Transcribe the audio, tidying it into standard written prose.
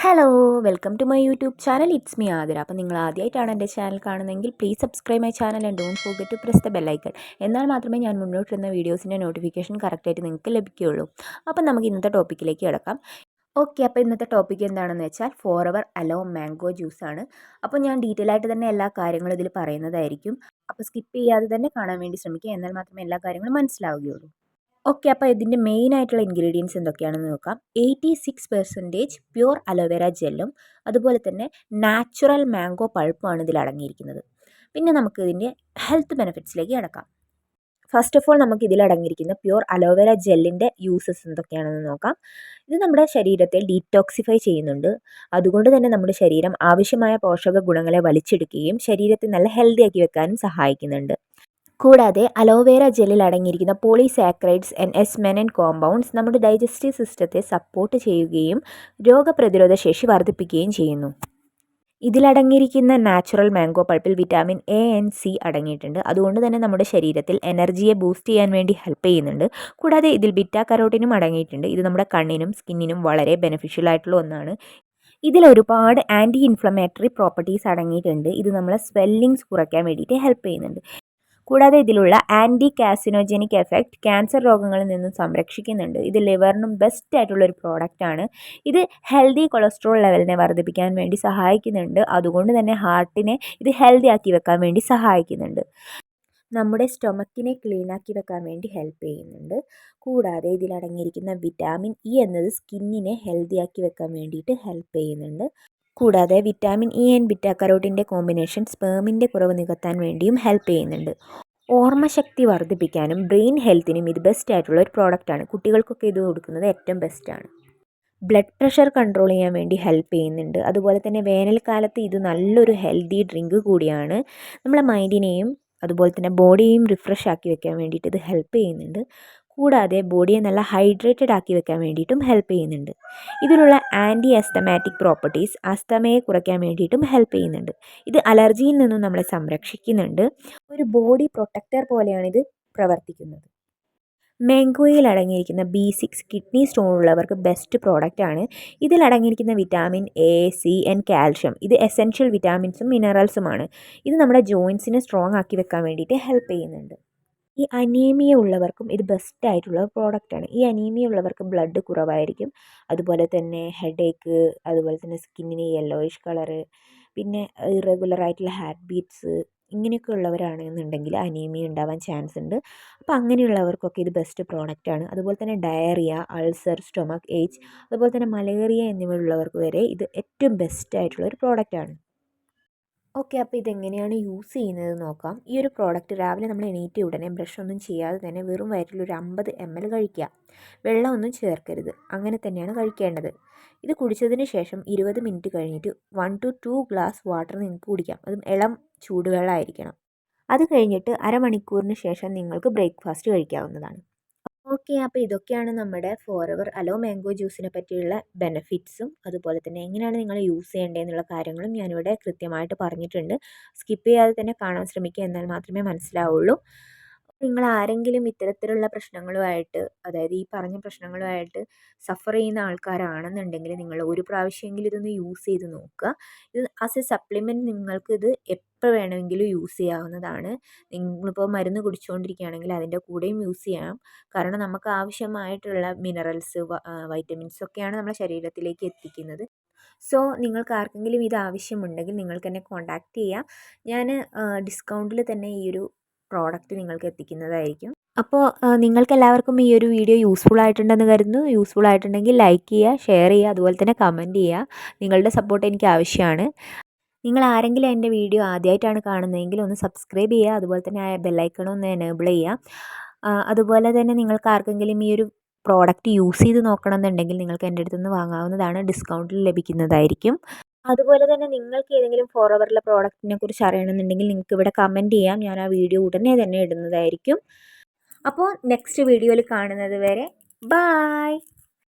Hello welcome to my YouTube channel. It's me Athira. അപ്പോൾ നിങ്ങൾ ആദ്യമായിട്ടാണ് എൻ്റെ ചാനൽ കാണുന്നതെങ്കിൽ please subscribe my channel and don't forget to press the bell icon. എന്നാൽ മാത്രമേ ഞാൻ മുന്നോട്ടിരുന്ന വീഡിയോസിൻ്റെ നോട്ടിഫിക്കേഷൻ കറക്റ്റായിട്ട് നിങ്ങൾക്ക് ലഭിക്കുകയുള്ളൂ. അപ്പോൾ നമുക്ക് ഇന്നത്തെ ടോപ്പിക്കിലേക്ക് കിടക്കാം. ഓക്കെ, അപ്പോൾ ഇന്നത്തെ ടോപ്പിക്ക് എന്താണെന്ന് വെച്ചാൽ ഫോറെവർ അലോ മാംഗോ ജ്യൂസാണ്. അപ്പോൾ ഞാൻ ഡീറ്റെയിൽ ആയിട്ട് തന്നെ എല്ലാ കാര്യങ്ങളും ഇതിൽ പറയുന്നതായിരിക്കും. അപ്പോൾ സ്കിപ്പ് ചെയ്യാതെ തന്നെ കാണാൻ വേണ്ടി ശ്രമിക്കുക, എന്നാൽ മാത്രമേ എല്ലാ കാര്യങ്ങളും മനസ്സിലാവുകയുള്ളൂ. ഓക്കെ, അപ്പോൾ ഇതിൻ്റെ മെയിൻ ആയിട്ടുള്ള ഇൻഗ്രീഡിയൻസ് എന്തൊക്കെയാണെന്ന് നോക്കാം. 86% പ്യുവർ അലോവേര ജെല്ലും അതുപോലെ തന്നെ നാച്ചുറൽ മാംഗോ പൾപ്പുമാണ് ഇതിൽ അടങ്ങിയിരിക്കുന്നത്. പിന്നെ നമുക്ക് ഇതിൻ്റെ ഹെൽത്ത് ബെനിഫിറ്റ്സിലേക്ക് കിടക്കാം. ഫസ്റ്റ് ഓഫ് ഓൾ നമുക്ക് ഇതിൽ അടങ്ങിയിരിക്കുന്ന പ്യുവർ അലോവേര ജെല്ലിൻ്റെ യൂസസ് എന്തൊക്കെയാണെന്ന് നോക്കാം. ഇത് നമ്മുടെ ശരീരത്തെ ഡീറ്റോക്സിഫൈ ചെയ്യുന്നുണ്ട്. അതുകൊണ്ട് തന്നെ നമ്മുടെ ശരീരം ആവശ്യമായ പോഷക ഗുണങ്ങളെ വലിച്ചെടുക്കുകയും ശരീരത്തെ നല്ല ഹെൽത്തി ആക്കി വെക്കാനും സഹായിക്കുന്നുണ്ട്. കൂടാതെ അലോവേര ജെല്ലിൽ അടങ്ങിയിരിക്കുന്ന പോളിസാക്കറൈഡ്സ് ആൻഡ് എസ്മെനൻ കോമ്പൗണ്ട്സ് നമ്മുടെ ഡൈജസ്റ്റീവ് സിസ്റ്റത്തെ സപ്പോർട്ട് ചെയ്യുകയും രോഗപ്രതിരോധ ശേഷി വർദ്ധിപ്പിക്കുകയും ചെയ്യുന്നു. ഇതിലടങ്ങിയിരിക്കുന്ന നാച്ചുറൽ മാംഗോ പൾപ്പിൽ വിറ്റാമിൻ എ ആൻഡ് സി അടങ്ങിയിട്ടുണ്ട്. അതുകൊണ്ട് തന്നെ നമ്മുടെ ശരീരത്തിൽ എനർജിയെ ബൂസ്റ്റ് ചെയ്യാൻ വേണ്ടി ഹെൽപ്പ് ചെയ്യുന്നുണ്ട്. കൂടാതെ ഇതിൽ ബീറ്റാ കരോട്ടിനും അടങ്ങിയിട്ടുണ്ട്. ഇത് നമ്മുടെ കണ്ണിനും സ്കിന്നിനും വളരെ ബെനിഫിഷ്യൽ ആയിട്ടുള്ള ഒന്നാണ്. ഇതിൽ ഒരുപാട് ആൻറ്റി ഇൻഫ്ലമേറ്ററി പ്രോപ്പർട്ടീസ് അടങ്ങിയിട്ടുണ്ട്. ഇത് നമ്മളെ സ്വെല്ലിങ്സ് കുറയ്ക്കാൻ വേണ്ടിയിട്ട് ഹെൽപ്പ് ചെയ്യുന്നുണ്ട്. കൂടാതെ ഇതിലുള്ള ആൻറ്റി കാസിനോജനിക് എഫക്റ്റ് ക്യാൻസർ രോഗങ്ങളിൽ നിന്നും സംരക്ഷിക്കുന്നുണ്ട്. ഇത് ലിവറിനും ബെസ്റ്റ് ആയിട്ടുള്ള ഒരു പ്രോഡക്റ്റാണ്. ഇത് ഹെൽത്തി കൊളസ്ട്രോൾ ലെവലിനെ വർദ്ധിപ്പിക്കാൻ വേണ്ടി സഹായിക്കുന്നുണ്ട്. അതുകൊണ്ട് തന്നെ ഹാർട്ടിനെ ഇത് ഹെൽത്തി ആക്കി വെക്കാൻ വേണ്ടി സഹായിക്കുന്നുണ്ട്. നമ്മുടെ സ്റ്റൊമക്കിനെ ക്ലീനാക്കി വെക്കാൻ വേണ്ടി ഹെൽപ്പ് ചെയ്യുന്നുണ്ട്. കൂടാതെ ഇതിലടങ്ങിയിരിക്കുന്ന വിറ്റാമിൻ ഇ എന്നത് സ്കിന്നിനെ ഹെൽത്തി ആക്കി വെക്കാൻ വേണ്ടിയിട്ട് ഹെൽപ്പ് ചെയ്യുന്നുണ്ട്. കൂടാതെ വിറ്റാമിൻ ഇ ആൻഡ് ബീറ്റാ കരോട്ടിൻ്റെ കോമ്പിനേഷൻ സ്പേമിൻ്റെ കുറവ് നികത്താൻ വേണ്ടിയും ഹെൽപ്പ് ചെയ്യുന്നുണ്ട്. ഓർമ്മശക്തി വർദ്ധിപ്പിക്കാനും ബ്രെയിൻ ഹെൽത്തിനും ഇത് ബെസ്റ്റ് ആയിട്ടുള്ള ഒരു പ്രോഡക്റ്റാണ്. കുട്ടികൾക്കൊക്കെ ഇത് കൊടുക്കുന്നത് ഏറ്റവും ബെസ്റ്റാണ്. ബ്ലഡ് പ്രഷർ കൺട്രോൾ ചെയ്യാൻ വേണ്ടി ഹെൽപ്പ് ചെയ്യുന്നുണ്ട്. അതുപോലെ തന്നെ വേനൽക്കാലത്ത് ഇത് നല്ലൊരു ഹെൽത്തി ഡ്രിങ്ക് കൂടിയാണ്. നമ്മളെ മൈൻഡിനെയും അതുപോലെ തന്നെ ബോഡിയെയും റിഫ്രഷ് ആക്കി വെക്കാൻ വേണ്ടിയിട്ട് ഇത് ഹെൽപ്പ് ചെയ്യുന്നുണ്ട്. കൂടാതെ ബോഡിയെ നല്ല ഹൈഡ്രേറ്റഡ് ആക്കി വെക്കാൻ വേണ്ടിയിട്ടും ഹെൽപ്പ് ചെയ്യുന്നുണ്ട്. ഇതിലുള്ള ആൻറ്റി അസ്തമാറ്റിക് പ്രോപ്പർട്ടീസ് അസ്തമയെ കുറയ്ക്കാൻ വേണ്ടിയിട്ടും ഹെൽപ്പ് ചെയ്യുന്നുണ്ട്. ഇത് അലർജിയിൽ നിന്നും നമ്മളെ സംരക്ഷിക്കുന്നുണ്ട്. ഒരു ബോഡി പ്രൊട്ടക്ടർ പോലെയാണ് ഇത് പ്രവർത്തിക്കുന്നത്. മാംഗോയിൽ അടങ്ങിയിരിക്കുന്ന B6 കിഡ്നി സ്റ്റോൺ ഉള്ളവർക്ക് ബെസ്റ്റ് പ്രോഡക്റ്റ് ആണ്. ഇതിലടങ്ങിയിരിക്കുന്ന vitamin A, C and calcium ഇത് എസെൻഷ്യൽ വിറ്റാമിൻസും മിനറൽസുമാണ്. ഇത് നമ്മുടെ ജോയിൻസിനെ സ്ട്രോങ് ആക്കി വെക്കാൻ വേണ്ടിയിട്ട് ഹെൽപ്പ് ചെയ്യുന്നുണ്ട്. ഈ അനീമിയ ഉള്ളവർക്കും ഇത് ബെസ്റ്റ് ആയിട്ടുള്ള പ്രോഡക്റ്റാണ്. ഈ അനീമിയ ഉള്ളവർക്ക് ബ്ലഡ് കുറവായിരിക്കും. അതുപോലെ തന്നെ ഹെഡേക്ക്, അതുപോലെ തന്നെ സ്കിന്നിന് യെല്ലോയിഷ് കളറ്, പിന്നെ ഇറഗുലർ ആയിട്ടുള്ള ഹാർട്ട് ബീറ്റ്സ് ഇങ്ങനെയൊക്കെ ഉള്ളവരാണെന്നുണ്ടെങ്കിൽ അനീമിയ ഉണ്ടാവാൻ ചാൻസ് ഉണ്ട്. അപ്പോൾ അങ്ങനെയുള്ളവർക്കൊക്കെ ഇത് ബെസ്റ്റ് പ്രോഡക്റ്റാണ്. അതുപോലെ തന്നെ ഡയറിയ, അൾസർ, സ്റ്റൊമക്ക് ഏച്ച്, അതുപോലെ തന്നെ മലേറിയ എന്നിവയുള്ളവർക്ക് വരെ ഇത് ഏറ്റവും ബെസ്റ്റ് ആയിട്ടുള്ള ഒരു പ്രോഡക്റ്റാണ്. ഓക്കെ, അപ്പോൾ ഇതെങ്ങനെയാണ് യൂസ് ചെയ്യുന്നത് നോക്കാം. ഈ ഒരു പ്രോഡക്റ്റ് രാവിലെ നമ്മൾ എണീറ്റ് ഉടനെ ബ്രഷ് ഒന്നും ചെയ്യാതെ തന്നെ വെറും വയറ്റിൽ ഒരു 50 ml കഴിക്കുക. വെള്ളമൊന്നും ചേർക്കരുത്. അങ്ങനെ തന്നെയാണ് കഴിക്കേണ്ടത്. ഇത് കുടിച്ചതിന് ശേഷം 20 മിനിറ്റ് കഴിഞ്ഞിട്ട് 1 to 2 ഗ്ലാസ് വാട്ടർ നിങ്ങൾക്ക് കുടിക്കാം. അതും ഇളം ചൂടുവെള്ളമായിരിക്കണം. അത് കഴിഞ്ഞിട്ട് അരമണിക്കൂറിന് ശേഷം നിങ്ങൾക്ക് ബ്രേക്ക്ഫാസ്റ്റ് കഴിക്കാവുന്നതാണ്. ഓക്കെ, അപ്പോൾ ഇതൊക്കെയാണ് നമ്മുടെ ഫോറെവർ അലോ മാംഗോ ജ്യൂസിനെ പറ്റിയുള്ള ബെനിഫിറ്റ്സും അതുപോലെ തന്നെ എങ്ങനെയാണ് നിങ്ങൾ യൂസ് ചെയ്യേണ്ടതെന്നുള്ള കാര്യങ്ങളും ഞാനിവിടെ കൃത്യമായിട്ട് പറഞ്ഞിട്ടുണ്ട്. സ്കിപ്പ് ചെയ്യാതെ തന്നെ കാണാൻ ശ്രമിക്കുക, എന്നാൽ മാത്രമേ മനസ്സിലാവുള്ളൂ. നിങ്ങൾ ആരെങ്കിലും ഇത്തരത്തിലുള്ള പ്രശ്നങ്ങളുമായിട്ട്, അതായത് ഈ പറഞ്ഞ പ്രശ്നങ്ങളുമായിട്ട് സഫർ ചെയ്യുന്ന ആൾക്കാരാണെന്നുണ്ടെങ്കിൽ നിങ്ങൾ ഒരു പ്രാവശ്യമെങ്കിലും ഇതൊന്ന് യൂസ് ചെയ്ത് നോക്കുക. ഇത് ആസ് എ സപ്ലിമെൻറ്റ് നിങ്ങൾക്ക് ഇത് എപ്പോൾ വേണമെങ്കിലും യൂസ് ചെയ്യാവുന്നതാണ്. നിങ്ങളിപ്പോൾ മരുന്ന് കുടിച്ചുകൊണ്ടിരിക്കുകയാണെങ്കിൽ അതിൻ്റെ കൂടെയും യൂസ് ചെയ്യാം. കാരണം നമുക്ക് ആവശ്യമായിട്ടുള്ള മിനറൽസ്, വൈറ്റമിൻസ് ഒക്കെയാണ് നമ്മുടെ ശരീരത്തിലേക്ക് എത്തിക്കുന്നത്. സോ നിങ്ങൾക്ക് ആർക്കെങ്കിലും ഇത് ആവശ്യമുണ്ടെങ്കിൽ നിങ്ങൾക്ക് എന്നെ കോൺടാക്റ്റ് ചെയ്യാം. ഞാൻ ഡിസ്കൗണ്ടിൽ തന്നെ ഈ ഒരു പ്രോഡക്റ്റ് നിങ്ങൾക്ക് എത്തിക്കുന്നതായിരിക്കും. അപ്പോൾ നിങ്ങൾക്ക് എല്ലാവർക്കും ഈ ഒരു വീഡിയോ യൂസ്ഫുൾ ആയിട്ടുണ്ടെന്ന് കരുതുന്നു. യൂസ്ഫുൾ ആയിട്ടുണ്ടെങ്കിൽ ലൈക്ക് ചെയ്യുക, ഷെയർ ചെയ്യുക, അതുപോലെ തന്നെ കമൻറ്റ് ചെയ്യുക. നിങ്ങളുടെ സപ്പോർട്ട് എനിക്ക് ആവശ്യമാണ്. നിങ്ങൾ ആരെങ്കിലും എൻ്റെ വീഡിയോ ആദ്യമായിട്ടാണ് കാണുന്നതെങ്കിൽ ഒന്ന് സബ്സ്ക്രൈബ് ചെയ്യുക. അതുപോലെ തന്നെ ആ ബെല്ലൈക്കൺ ഒന്ന് എനേബിൾ ചെയ്യുക. അതുപോലെ തന്നെ നിങ്ങൾക്ക് ആർക്കെങ്കിലും ഈ ഒരു പ്രോഡക്റ്റ് യൂസ് ചെയ്ത് നോക്കണം എന്നുണ്ടെങ്കിൽ നിങ്ങൾക്ക് എൻ്റെ അടുത്ത് നിന്ന് വാങ്ങാവുന്നതാണ്. ഡിസ്കൗണ്ടിൽ ലഭിക്കുന്നതായിരിക്കും. അതുപോലെ തന്നെ നിങ്ങൾക്ക് ഏതെങ്കിലും ഫോറെവറിലെ പ്രോഡക്റ്റിനെ കുറിച്ച് അറിയണമെന്നുണ്ടെങ്കിൽ നിങ്ങൾക്ക് ഇവിടെ കമൻറ്റ് ചെയ്യാം. ഞാൻ ആ വീഡിയോ ഉടനെ തന്നെ ഇടുന്നതായിരിക്കും. അപ്പോൾ നെക്സ്റ്റ് വീഡിയോയിൽ കാണുന്നത് വരെ ബായ്.